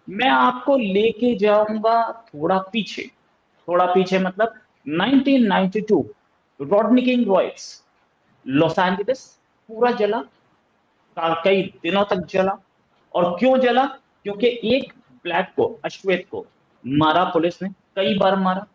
मैं आपको लेके जाऊंगा थोड़ा पीछे। थोड़ा पीछे मतलब 1992, Rodney king riots, Los Angeles पूरा जला, कई दिनों तक जला। और क्यों जला? क्योंकि एक ब्लैक को, अश्वेत को मारा पुलिस ने, कई बार मारा।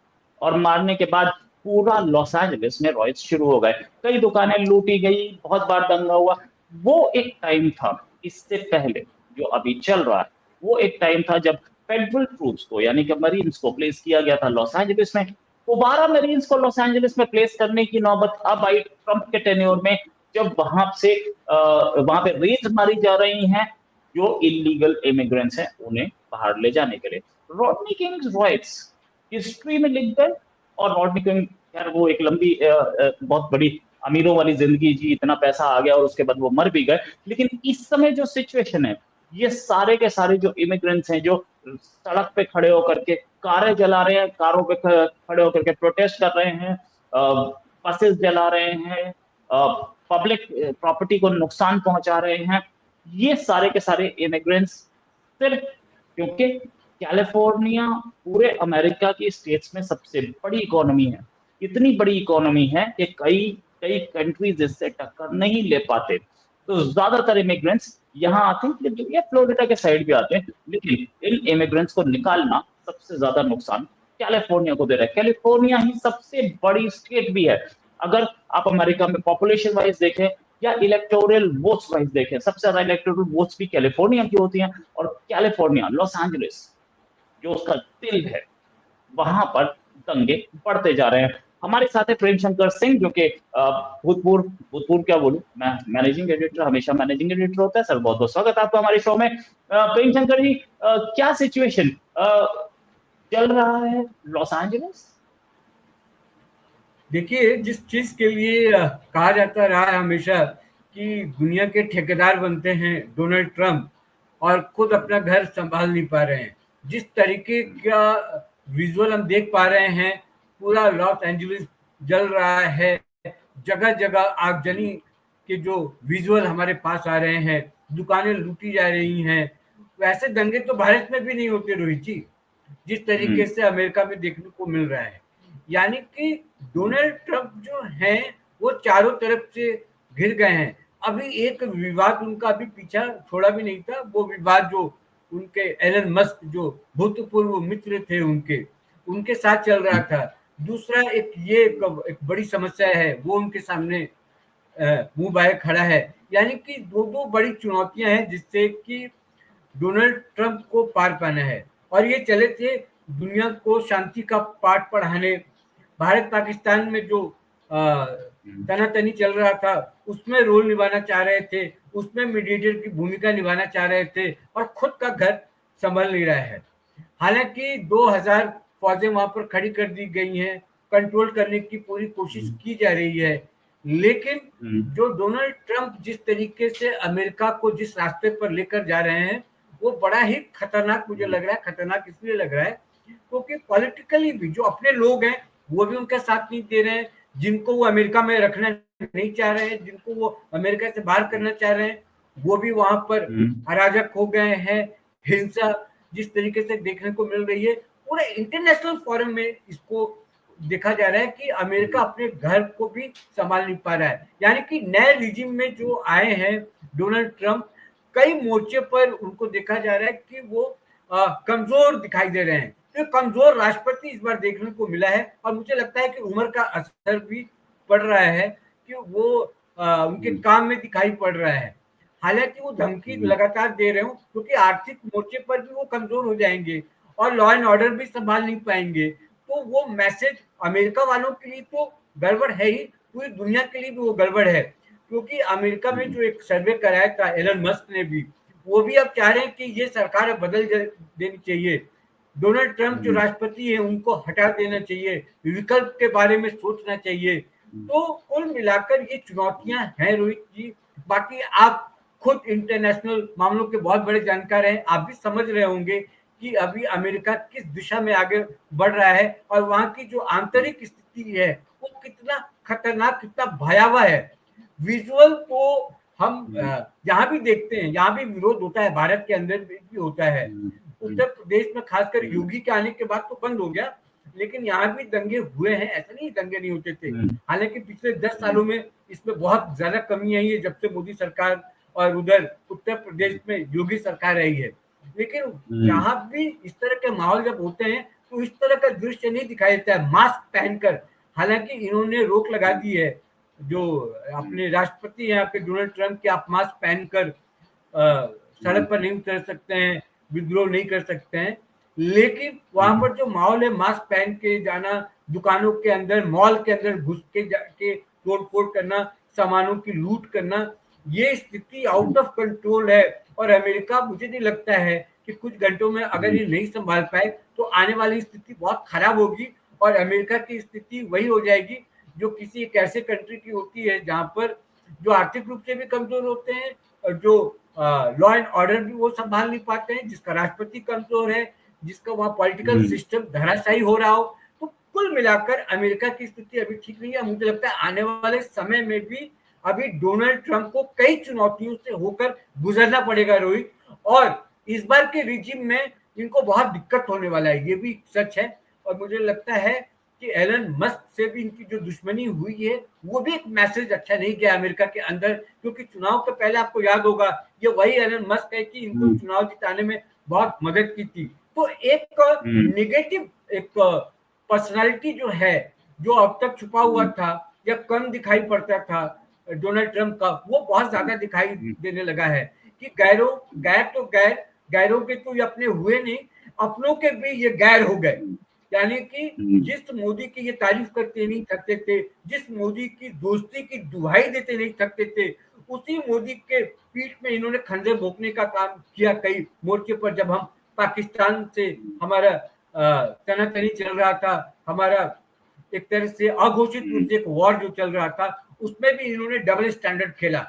और मारने के बाद पूरा लॉस एंजलिस में रॉयट्स शुरू हो गए, कई दुकानें लूटी गई, बहुत बार दंगा हुआ। वो एक टाइम था। इससे पहले जो अभी चल रहा है, वो एक टाइम था जब फेडरल ट्रूप्स को, यानी कि मरीन्स को प्लेस किया गया था लॉस एंजलिस में। दोबारा मरीन्स को लॉस एंजलिस में प्लेस करने की नौबत अब आई ट्रंप के टेन्योर में, जब वहां पे रेड मारी जा रही हैं जो इलीगल इमिग्रेंट्स हैं उन्हें बाहर ले जाने के लिए। रॉडनी किंग रॉयट्स हिस्ट्री में लिख गए। और रॉडनी किंग, यार वो एक लंबी बहुत बड़ी अमीरों वाली जिंदगी जी, इतना पैसा आ गया और उसके बाद वो मर भी गए। लेकिन इस समय जो सिचुएशन है, ये सारे के सारे जो इमिग्रेंट्स हैं जो सड़क पे खड़े होकर के कारें जला रहे हैं, कारों पे खड़े होकर के प्रोटेस्ट कर रहे हैं, बसेस जला रहे हैं, पब्लिक प्रॉपर्टी को नुकसान पहुंचा रहे हैं, ये सारे के सारे इमिग्रेंट्स सिर्फ क्योंकि कैलिफोर्निया पूरे अमेरिका की स्टेट्स में सबसे बड़ी इकोनॉमी है। इतनी बड़ी इकोनॉमी है कि कई कई कंट्रीज इससे टक्कर नहीं ले पाते। तो ज्यादातर इमिग्रेंट्स यहाँ आते हैं, ये फ्लोरिडा के साइड भी आते हैं, लेकिन इन इमिग्रेंट्स को निकालना सबसे ज्यादा नुकसान कैलिफोर्निया को दे रहा है। कैलिफोर्निया ही सबसे बड़ी स्टेट भी है। अगर आप अमेरिका में पॉपुलेशन वाइज देखें या इलेक्टोरल वोट्स वाइज देखें, सबसे ज्यादा इलेक्टोरल वोट्स भी कैलिफोर्निया की होती हैं। और कैलिफोर्निया, लॉस एंजलिस जो उसका दिल है, वहां पर दंगे बढ़ते जा रहे हैं। हमारे साथ है प्रेम शंकर सिंह, जो कि भूतपूर्व भूतपूर्व क्या बोलूं मैं, मैनेजिंग एडिटर, हमेशा मैनेजिंग एडिटर होता है। सर बहुत बहुत स्वागत है आपका हमारे शो में। प्रेम शंकर जी, क्या सिचुएशन चल रहा है लॉस एंजलिस? देखिए, जिस चीज के लिए कहा जाता रहा है हमेशा कि दुनिया के ठेकेदार बनते हैं डोनाल्ड ट्रंप और खुद अपना घर संभाल नहीं पा रहे हैं, जिस तरीके का विजुअल हम देख पा रहे हैं, पूरा लॉस एंजलिस जल रहा है, जगह जगह आगजनी के जो विजुअल हमारे पास आ रहे हैं, दुकानें लूटी जा रही हैं। वैसे दंगे तो भारत में भी नहीं होते रोहित जी, जिस तरीके हम्म। से अमेरिका में देखने को मिल रहा है। यानी कि डोनाल्ड ट्रंप जो हैं वो चारों तरफ से घिर गए हैं। अभी एक विवाद उनका अभी पीछा छोड़ा भी नहीं था, वो विवाद जो उनके एलन मस्क जो भूतपूर्व मित्र थे उनके उनके साथ चल रहा था। दूसरा एक बड़ी समस्या है वो उनके सामने मुंह बाए खड़ा है। यानी कि दो दो बड़ी चुनौतियां हैं जिससे कि डोनाल्ड ट्रंप को पार पाना है। और ये चले थे दुनिया को शांति का पाठ पढ़ाने। भारत पाकिस्तान में जो तनातनी चल रहा था उसमें रोल निभाना चाह रहे थे, उसमें मीडिएटर की भूमिका निभाना चाह रहे थे, और खुद का घर संभल नहीं रहा है। हालांकि 2000 फौजें वहां पर खड़ी कर दी गई हैं, कंट्रोल करने की पूरी कोशिश की जा रही है। लेकिन जो डोनाल्ड ट्रंप जिस तरीके से अमेरिका को जिस रास्ते पर लेकर जा रहे हैं वो बड़ा ही खतरनाक मुझे लग रहा है। खतरनाक इसलिए लग रहा है क्योंकि पॉलिटिकली भी जो अपने लोग हैं वो भी उनका साथ नहीं दे रहे हैं, जिनको वो अमेरिका में रखना नहीं चाह रहे हैं, जिनको वो अमेरिका से बाहर करना चाह रहे हैं, वो भी वहां पर अराजक हो गए हैं। हिंसा जिस तरीके से देखने को मिल रही है, पूरे इंटरनेशनल फोरम में इसको देखा जा रहा है कि अमेरिका अपने घर को भी संभाल नहीं पा रहा है। यानी कि नए रिजिम में जो आए हैं डोनाल्ड ट्रंप, कई मोर्चे पर उनको देखा जा रहा है कि वो कमजोर दिखाई दे रहे हैं। तो कमजोर राष्ट्रपति इस बार देखने को मिला है, और मुझे लगता है कि उम्र का असर भी पड़ रहा है कि वो उनके काम में दिखाई पड़ रहा है। हालांकि वो धमकी लगातार दे रहे हो क्योंकि आर्थिक मोर्चे पर भी वो कमजोर हो जाएंगे और लॉ एंड ऑर्डर भी संभाल नहीं पाएंगे। तो वो मैसेज अमेरिका वालों के लिए तो गड़बड़ है ही, पूरी दुनिया के लिए भी वो गड़बड़ है। क्योंकि अमेरिका में जो एक सर्वे कराया था एलन मस्क ने भी, वो भी अब चाह रहे हैं कि ये सरकार अब बदल देनी चाहिए, डोनाल्ड ट्रंप जो राष्ट्रपति है उनको हटा देना चाहिए, विकल्प के बारे में सोचना चाहिए। तो कुल मिलाकर ये चुनौतियां हैं रोहित जी। बाकी आप खुद इंटरनेशनल मामलों के बहुत बड़े जानकार हैं, आप भी समझ रहे होंगे कि अभी अमेरिका किस दिशा में आगे बढ़ रहा है और वहां की जो आंतरिक स्थिति है वो कितना खतरनाक, कितना भयावह है। विजुअल तो हम जहाँ भी देखते हैं, यहाँ भी विरोध होता है, भारत के अंदर भी होता है। उत्तर प्रदेश में खासकर योगी के आने के बाद तो बंद हो गया, लेकिन यहाँ भी दंगे हुए हैं, ऐसा नहीं दंगे नहीं होते थे। हालांकि पिछले 10 सालों में इसमें बहुत ज्यादा कमी आई है, जब से मोदी सरकार और उधर उत्तर प्रदेश में योगी सरकार रही है। लेकिन यहाँ भी इस तरह के माहौल जब होते हैं तो इस तरह का दृश्य नहीं दिखाई देता है मास्क पहनकर। हालांकि इन्होंने रोक लगा दी है, जो अपने राष्ट्रपति यहाँ पे डोनाल्ड ट्रंप के, आप मास्क पहनकर सड़क पर नहीं उतर सकते हैं, विद्रोह नहीं कर सकते हैं। लेकिन वहां पर जो माहौल है, मास्क पहन के जाना, दुकानों के अंदर, मॉल के अंदर घुस के जाके तोड़ फोड़ करना, सामानों की लूट करना, ये स्थिति आउट ऑफ कंट्रोल है। और अमेरिका, मुझे नहीं लगता है कि कुछ घंटों में अगर ये नहीं संभाल पाए तो आने वाली स्थिति बहुत खराब होगी, और अमेरिका की स्थिति वही हो जाएगी जो किसी एक ऐसे कंट्री की होती है जहां पर जो आर्थिक रूप से भी कमजोर होते हैं, और जो लॉ एंड ऑर्डर भी वो संभाल नहीं पाते हैं, जिसका राष्ट्रपति कमजोर है, जिसका वहां पॉलिटिकल सिस्टम धराशायी हो रहा हो। तो कुल मिलाकर अमेरिका की स्थिति अभी ठीक नहीं है। मुझे लगता है आने वाले समय में भी अभी डोनाल्ड ट्रंप को कई चुनौतियों से होकर गुजरना पड़ेगा, रोहित। और इस बार के रिजिम में इनको बहुत दिक्कत होने वाला है, ये भी सच है। और मुझे लगता है कि एलन मस्क से भी इनकी जो दुश्मनी हुई है, वो भी एक मैसेज अच्छा नहीं गया अमेरिका के अंदर, क्योंकि चुनाव के पहले आपको याद होगा, ये वही एलन मस्क है कि इनको चुनाव जिताने में बहुत मदद की थी। तो एक नेगेटिव एक पर्सनालिटी जो है, जो अब तक छुपा हुआ था या कम दिखाई पड़ता था डोनाल्ड ट्रंप का, वो बहुत ज्यादा दिखाई देने लगा है कि गैरों के तो ये अपने हुए नहीं, अपनों के भी ये गैर हो गए। यानी कि जिस मोदी की ये तारीफ करते नहीं थकते थे, जिस मोदी की दोस्ती की दुहाई देते नहीं थकते थे, उसी मोदी के पीठ में इन्होंने खंजर भोंकने का काम किया कई मोर्चे पर। जब हम पाकिस्तान से हमारा तनातनी चल रहा था, हमारा एक तरह से अघोषित रूप से एक वॉर जो चल रहा था, उसमें भी इन्होंने डबल स्टैंडर्ड खेला।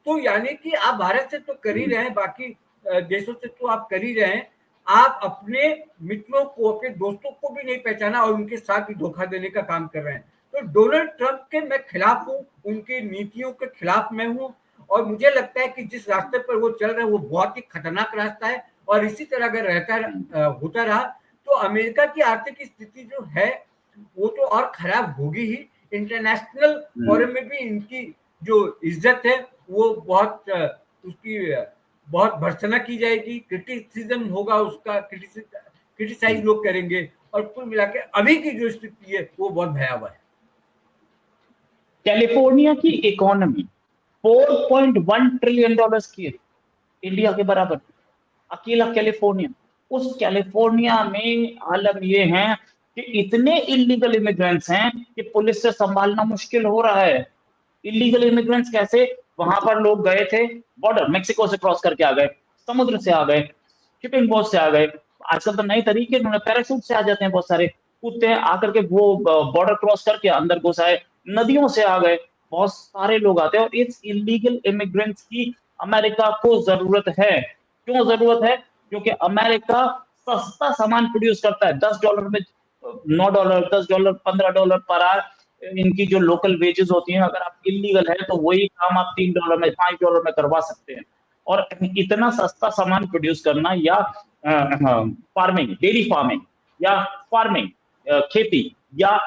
तो यानी कि आप भारत से तो कर ही रहे हैं, बाकी देशों से तो आप कर ही रहे हैं, आप अपने मित्रों को, अपने दोस्तों को भी नहीं पहचाना और उनके साथ भी धोखा देने का काम कर रहे हैं। तो डोनाल्ड ट्रंप के मैं खिलाफ हूँ, उनकी नीतियों के खिलाफ मैं हूँ, और मुझे लगता है कि जिस रास्ते पर वो चल रहे हैं वो बहुत ही खतरनाक रास्ता है। और इसी तरह अगर होता रहा तो अमेरिका की आर्थिक स्थिति जो है वो तो और खराब होगी ही। इंटरनेशनल फोरम में भी इनकी जो इज्जत है वो बहुत उसकी बहुत भर्त्सना की जाएगी, क्रिटिसिज्म होगा, उसका क्रिटिसाइज लोग करेंगे, और कुल मिलाकर अभी की जो स्थिति है वो बहुत भयावह है। कैलिफोर्निया की इकोनॉमी 4.1 ट्रिलियन डॉलर्स की है, इंडिया के बराबर, अकेला कैलिफोर्निया। उस कैलिफोर्निया में आलम ये है कि इतने इलीगल इमिग्रेंट्स हैं कि पुलिस से संभालना मुश्किल हो रहा है। इलीगल इमिग्रेंट्स कैसे? वहां पर लोग गए थे, बॉर्डर मेक्सिको से क्रॉस करके आ गए, समुद्र से आ गए, शिपिंग बोट से आ गए, आजकल तो नए तरीके उन्होंने पैराशूट से आ जाते हैं, बहुत सारे कूदते हैं, आकर के वो बॉर्डर क्रॉस करके अंदर घुस आए, नदियों से आ गए, बहुत सारे लोग आते हैं। और इस इलीगल इमिग्रेंट्स की अमेरिका को जरूरत है। क्यों जरूरत है? क्योंकि अमेरिका सस्ता सामान प्रोड्यूस करता है। $10 में $9, $10, $15 पर आवर इनकी जो लोकल वेजेस होती हैं। अगर आप इलीगल है तो वही काम आप $3 में, $5 में करवा सकते हैं। और इतना सस्ता सामान प्रोड्यूस करना, या फार्मिंग, डेयरी फार्मिंग, या फार्मिंग, खेती, या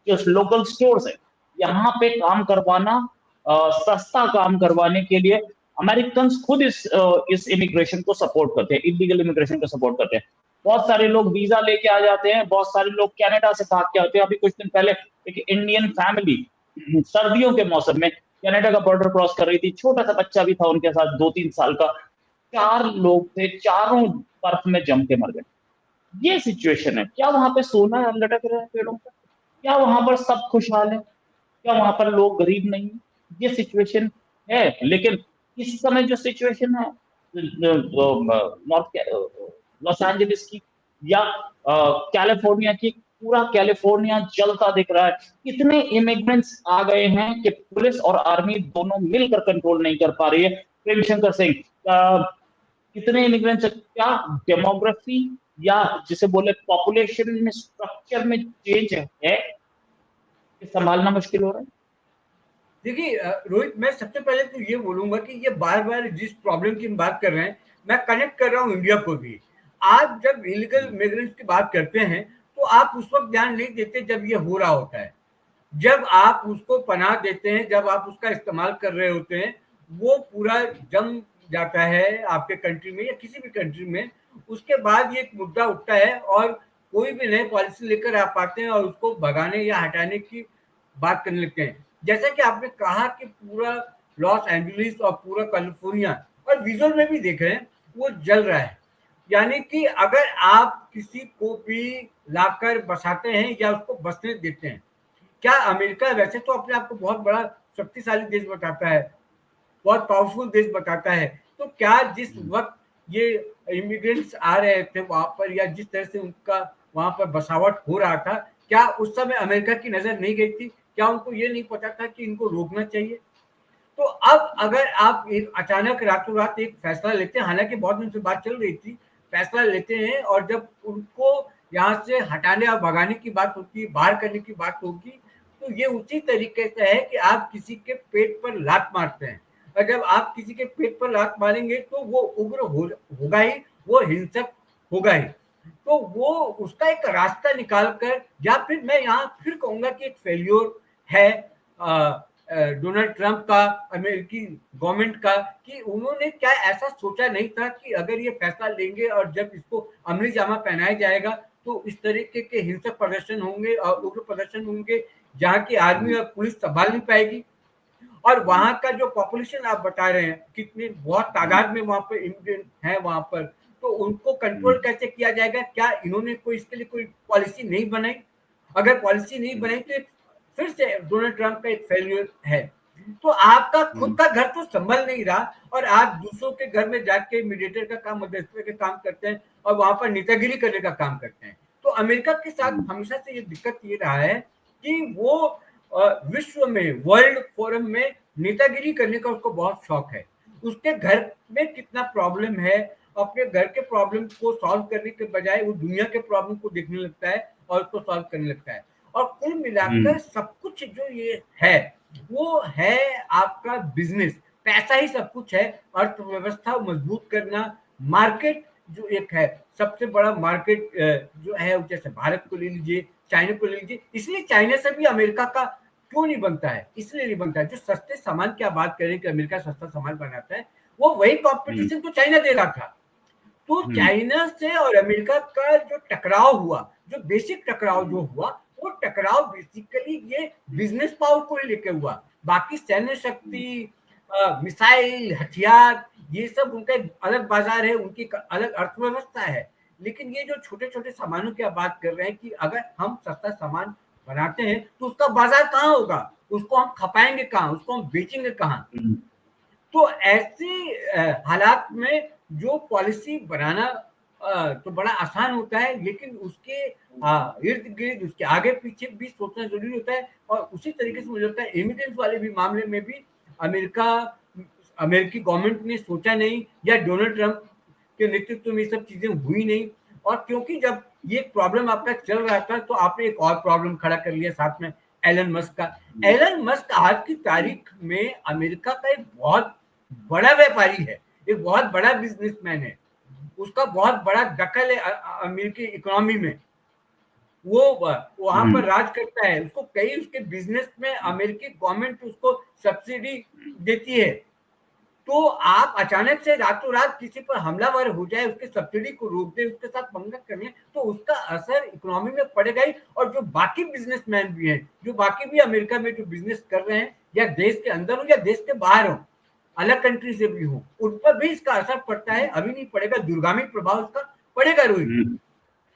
जो लोकल स्टोर्स है, यहाँ पे काम करवाना, सस्ता काम करवाने के लिए अमेरिकन खुद इस इमिग्रेशन को सपोर्ट करते हैं, इलीगल इमिग्रेशन को सपोर्ट करते हैं। बहुत सारे लोग वीजा लेके आ जाते हैं, बहुत सारे लोग कनाडा से भाग के आते हैं। अभी कुछ दिन पहले एक इंडियन फैमिली सर्दियों के मौसम में कनाडा का बॉर्डर क्रॉस कर रही थी, छोटा सा बच्चा भी था उनके साथ, 2-3 साल का। 4 लोग थे, चारों बर्फ में जम के मर गए। ये सिचुएशन है। क्या वहां पे सोना लटक रहा है पेड़ों पर? क्या वहां पर सब खुशहाल है? क्या वहां पर लोग गरीब नहीं है? ये सिचुएशन है। लेकिन इस समय जो सिचुएशन है नॉर्थ लॉस एंजलिस की, या कैलिफोर्निया की, पूरा कैलिफोर्निया जलता दिख रहा है। इतने इमिग्रेंट्स आ गए हैं कि पुलिस और आर्मी दोनों मिलकर कंट्रोल नहीं कर पा रही है। प्रेम शंकर सिंह, कितने इमिग्रेंट्स, क्या डेमोग्राफी या जिसे बोले पॉपुलेशन में स्ट्रक्चर में चेंज है कि संभालना मुश्किल हो रहा है। देखिए रोहित, मैं सबसे पहले तो ये बोलूंगा कि ये बार बार जिस प्रॉब्लम की हम बात कर रहे हैं, मैं कनेक्ट कर रहा हूँ इंडिया को भी। आप जब इलीगल मिग्रेंट्स की बात करते हैं तो आप उस वक्त ध्यान नहीं देते जब ये हो रहा होता है। जब आप उसको पनाह देते हैं, जब आप उसका इस्तेमाल कर रहे होते हैं, वो पूरा जम जाता है आपके कंट्री में या किसी भी कंट्री में। उसके बाद ये एक मुद्दा उठता है और कोई भी नई पॉलिसी लेकर आप आते हैं और उसको भगाने या हटाने की बात करने लगते हैं। जैसा कि आपने कहा कि पूरा लॉस एंजलिस और पूरा कैलिफोर्निया, और विजुअल में भी देख रहे हैं, वो जल रहा है। यानी कि अगर आप किसी को भी लाकर बसाते हैं या उसको बसने देते हैं, क्या अमेरिका वैसे तो अपने आप को बहुत बड़ा शक्तिशाली देश बताता है, बहुत पावरफुल देश बताता है, तो क्या जिस वक्त ये इमिग्रेंट्स आ रहे थे वहां पर, या जिस तरह से उनका वहां पर बसावट हो रहा था, क्या उस समय अमेरिका की नजर नहीं गई थी? क्या उनको ये नहीं पता था कि इनको रोकना चाहिए? तो अब अगर आप एक अचानक रातों रात एक फैसला लेते हैं, हालांकि बहुत दिन से बात चल रही थी, फैसला लेते हैं और जब उनको यहाँ से हटाने और भगाने की बात होती है, बाहर करने की बात होगी, तो ये उसी तरीके से है कि आप किसी के पेट पर लात मारते हैं। और जब आप किसी के पेट पर लात मारेंगे तो वो उग्र होगा ही, वो हिंसक होगा ही। तो वो उसका एक रास्ता निकाल कर, या फिर मैं यहाँ फिर कहूंगा कि एक फेल्योर है डोनाल्ड ट्रंप का, अमेरिकी गवर्नमेंट का, कि उन्होंने क्या ऐसा सोचा नहीं था कि अगर ये फैसला लेंगे और जब इसको अमली जामा पहनाया जाएगा तो इस तरीके के हिंसक प्रदर्शन होंगे और उग्र प्रदर्शन होंगे, जहाँ की आर्मी और पुलिस संभाल नहीं पाएगी। और वहां का जो पॉपुलेशन आप बता रहे हैं, कितने बहुत तादाद में वहां पर इमिग्रेंट है वहां पर, तो उनको कंट्रोल कैसे किया जाएगा? क्या इन्होंने कोई इसके लिए कोई पॉलिसी नहीं बनाई? अगर पॉलिसी नहीं बनाई तो फिर से डोनाल्ड ट्रंप का एक फेल्यूर है। तो आपका खुद का घर तो संभल नहीं रहा और आप दूसरों के घर में जाके मीडिएटर का काम, मध्यस्थता का काम करते हैं और वहां पर नेतागिरी करने का काम करते हैं। तो अमेरिका के साथ हमेशा से ये दिक्कत ये रहा है कि वो विश्व में, वर्ल्ड फोरम में नेतागिरी करने का उसको बहुत शौक है। उसके घर में कितना प्रॉब्लम है, अपने घर के प्रॉब्लम को सॉल्व करने के बजाय वो दुनिया के प्रॉब्लम को देखने लगता है और उसको सॉल्व करने लगता है। और कुल मिलाकर सब कुछ जो ये है, वो है आपका बिजनेस। पैसा ही सब कुछ है। अर्थव्यवस्था मजबूत करना, मार्केट जो एक है सबसे बड़ा मार्केट जो है, जैसे भारत को ले लीजिए, चाइना को ले लीजिए। इसलिए चाइना से भी अमेरिका का क्यों नहीं बनता है? इसलिए नहीं बनता है, जो सस्ते सामान की आप बात करें कि अमेरिका सस्ता सामान बनाता है, वो वही कंपटीशन तो चाइना दे रहा था। तो चाइना से और अमेरिका का जो टकराव हुआ, जो बेसिक टकराव जो हुआ, वो टकराव बेसिकली ये बिजनेस पावर को लेकर हुआ। बाकी सैन्य शक्ति, मिसाइल, हथियार, ये सब उनका एक अलग बाजार है, उनकी एक अलग अर्थव्यवस्था है। लेकिन ये जो छोटे छोटे सामानों की आप बात कर रहे हैं कि अगर हम सस्ता सामान बनाते हैं तो उसका बाजार कहाँ होगा? उसको हम खपाएंगे कहाँ? उसको हम बेचेंगे कहाँ? तो ऐसे हालात में जो पॉलिसी बनाना तो बड़ा आसान होता है, लेकिन उसके इर्द गिर्द, उसके आगे पीछे भी सोचना जरूरी होता है। और उसी तरीके से मुझे लगता है इमिग्रेंट्स वाले भी मामले में भी अमेरिका, अमेरिकी गवर्नमेंट ने सोचा नहीं, या डोनाल्ड ट्रंप के नेतृत्व में ये सब चीजें हुई नहीं। और क्योंकि जब ये प्रॉब्लम आपका चल रहा था तो आपने एक और प्रॉब्लम खड़ा कर लिया साथ में, एलन मस्क का। एलन मस्क आज की तारीख में अमेरिका का एक बहुत बड़ा व्यापारी है, एक बहुत बड़ा बिजनेसमैन है। उसका बहुत बड़ा दखल है अमेरिकी इकोनॉमी में। वो वहां पर राज करता है। उसको कई, उसके बिजनेस में अमेरिकी गवर्नमेंट उसको सब्सिडी देती है। तो आप अचानक से रातों रात किसी पर हमलावर हो जाए, उसके सब्सिडी को रोक दे, उसके साथ पंगा कर ले, तो उसका असर इकोनॉमी में पड़ेगा ही। और जो बाकी बिजनेसमैन भी हैं, जो बाकी भी अमेरिका में जो बिजनेस कर रहे हैं, या देश के अंदर हो या देश के बाहर हो, अलग कंट्री से भी हो, उन पर भी इसका असर पड़ता है। अभी नहीं पड़ेगा, दूरगामी प्रभाव इसका पड़ेगा रोहित।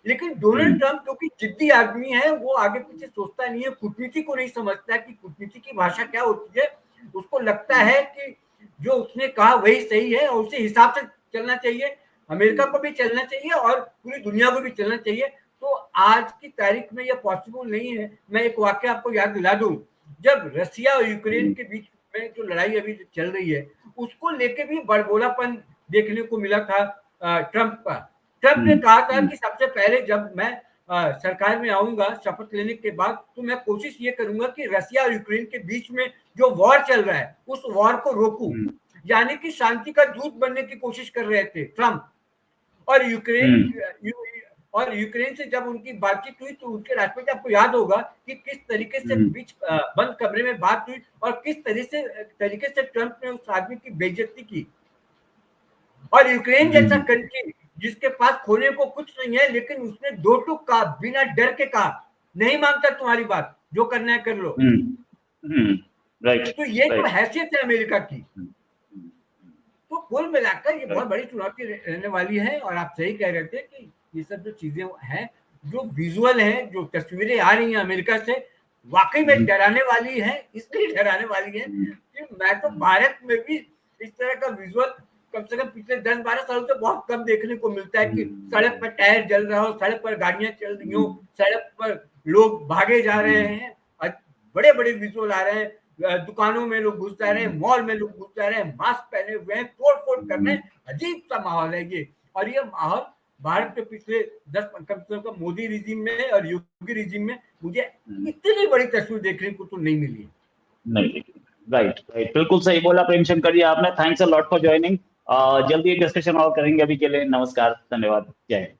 लेकिन डोनाल्ड ट्रंप क्योंकि जिद्दी आदमी है, वो आगे पीछे सोचता नहीं है, कूटनीति को नहीं समझता कि कूटनीति की भाषा क्या होती है। उसको लगता है कि जो उसने कहा वही सही है और उसी हिसाब से चलना चाहिए। अमेरिका को भी चलना चाहिए और पूरी दुनिया को भी चलना चाहिए। तो आज की तारीख में यह पॉसिबल नहीं है। मैं एक वाक्य आपको याद दिला दूं, जब रसिया और यूक्रेन के बीच में जो लड़ाई अभी चल रही है, उसको लेके भी बड़बोलापन देखने को मिला था ट्रंप का। ट्रंप ने कहा था कि सबसे पहले जब मैं सरकार में आऊंगा शपथ लेने के बाद, तो मैं कोशिश ये करूंगा कि रसिया और यूक्रेन के बीच में जो वॉर चल रहा है उस वॉर को रोकूं। यानी कि शांति का दूत बनने की कोशिश कर रहे थे ट्रम्प। और यूक्रेन से जब उनकी बातचीत हुई तो उनके राष्ट्रपति, आपको याद होगा कि किस तरीके से बीच बंद कमरे में बात हुई और किस तरीके से ट्रम्प ने उस आदमी की बेइज्जती की। और यूक्रेन जैसा कंट्री जिसके पास खोने को कुछ नहीं है, लेकिन उसने दो टूक कहा, बिना डर के कहा, नहीं मानता तुम्हारी बात, जो करना है कर लो। राइट। तो ये तो हैसियत है अमेरिका की। तो कुल मिलाकर ये बहुत बड़ी चुनौती रहने वाली है। और आप सही कह रहे थे कि ये सब जो चीजें हैं, जो विजुअल हैं, जो तस्वीरें आ रही हैं अमेरिका से, वाकई में डराने वाली है। इसलिए डराने वाली है कि मैं तो भारत में भी इस तरह का विजुअल कम से कम पिछले 10-12 सालों से बहुत कम देखने को मिलता है कि सड़क पर टायर जल रहा हो, सड़क पर गाड़ियां चल रही हो, सड़क पर लोग भागे जा रहे हैं, बड़े बड़े विजुअल आ रहे हैं, दुकानों में लोग घुस जा रहे हैं, मॉल में लोग घुस जा रहे हैं, मास्क पहने हुए हैं, तोड़ फोड़ कर रहे हैं। अजीब सा माहौल है ये। और ये माहौल भारत के पिछले 10 कम से कम मोदी रिजीम में और योगी रिजीम में मुझे इतनी बड़ी तस्वीर देखने को तो नहीं मिली। नहीं, राइट राइट, बिल्कुल सही बोला प्रेम शंकर जी आपने। Thanks a lot for joining. जल्दी एक डिस्कशन और करेंगे। अभी के लिए नमस्कार, धन्यवाद, जय हिंद।